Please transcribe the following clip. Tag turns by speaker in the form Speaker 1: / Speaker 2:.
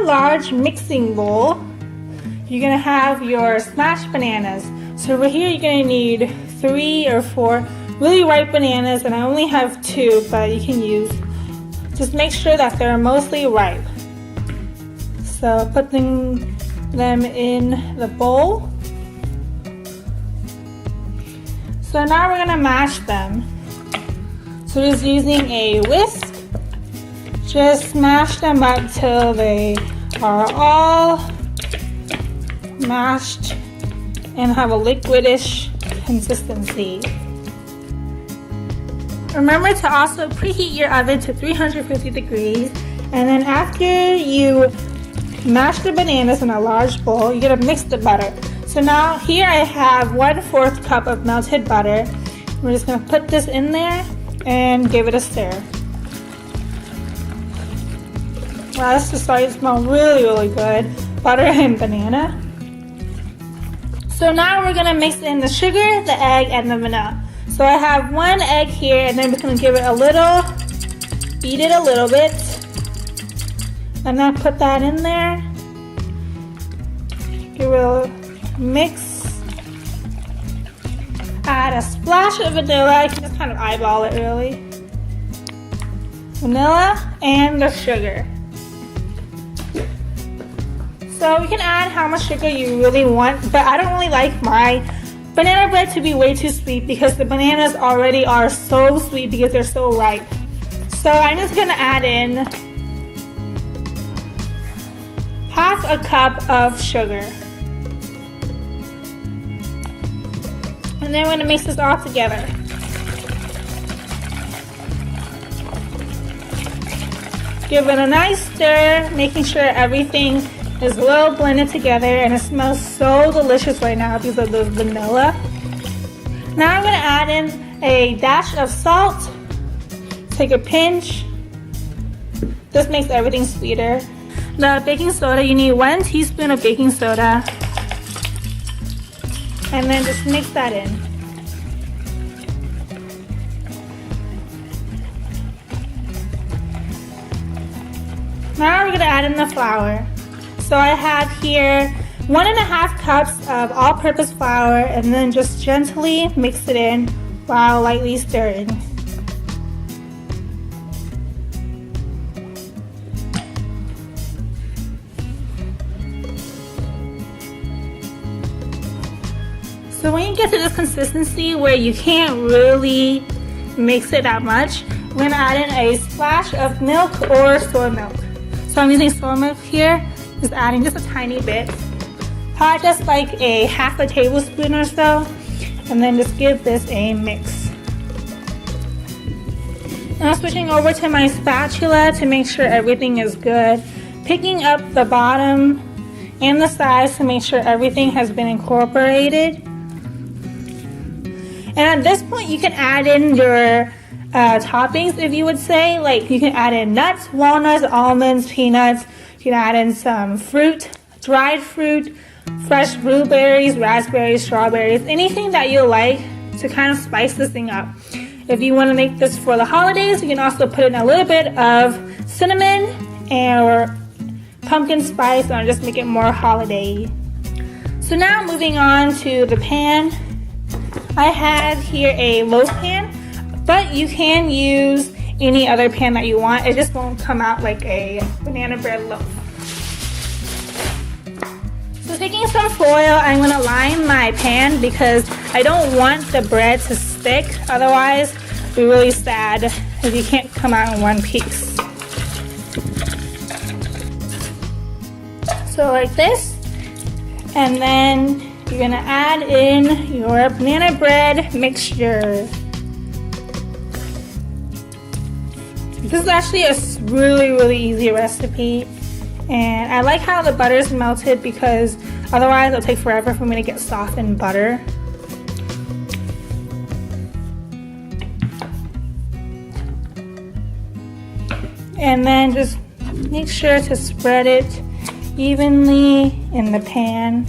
Speaker 1: large mixing bowl, you're gonna have your smashed bananas. So over here you're gonna need 3 or 4 really ripe bananas, and I only have 2, but you can use. Just make sure that they're mostly ripe. So putting them in the bowl. So now we're gonna mash them. So just using a whisk, just mash them up till they are all mashed and have a liquidish consistency. Remember to also preheat your oven to 350 degrees, and then after you mash the bananas in a large bowl, you're gonna mix the butter. So now here I have 1/4 cup of melted butter. We're just gonna put this in there and give it a stir. Wow, this is starting to smell really, really good. Butter and banana. So now we're gonna mix in the sugar, the egg, and the vanilla. So I have 1 egg here, and then we're gonna give it a little, beat it a little bit, and then put that in there. Give it a mix. Add a splash of vanilla. You can just kind of eyeball it really. Vanilla and the sugar. So you can add how much sugar you really want, but I don't really like my banana bread to be way too sweet because the bananas already are so sweet because they're so ripe. So I'm just gonna add in 1/2 cup of sugar. And then we're gonna mix this all together. Give it a nice stir, making sure everything is well blended together, and it smells so delicious right now because of the vanilla. Now I'm gonna add in a dash of salt. Take a pinch. This makes everything sweeter. The baking soda, you need 1 teaspoon of baking soda. And then just mix that in. Now we're gonna add in the flour. So I have here 1.5 cups of all-purpose flour, and then just gently mix it in while lightly stirring. So when you get to this consistency where you can't really mix it that much, we're gonna add in a splash of milk or soy milk. So I'm using soy milk here. Just adding just a tiny bit, probably just like a 1/2 tablespoon or so, and then just give this a mix. Now switching over to my spatula to make sure everything is good, picking up the bottom and the sides to make sure everything has been incorporated. And at this point you can add in your toppings, if you would say. Like you can add in nuts, walnuts, almonds, peanuts. You can add in some fruit, dried fruit, fresh blueberries, raspberries, strawberries, anything that you like to kind of spice this thing up. If you want to make this for the holidays, you can also put in a little bit of cinnamon or pumpkin spice and just make it more holiday. So now moving on to the pan. I have here a loaf pan, but you can use any other pan that you want. It just won't come out like a banana bread loaf. So taking some foil, I'm gonna line my pan because I don't want the bread to stick. Otherwise, it'll be really sad if you can't come out in one piece. So like this, and then you're gonna add in your banana bread mixture. This is actually a really, really easy recipe, and I like how the butter is melted because otherwise it'll take forever for me to get softened butter. And then just make sure to spread it evenly in the pan.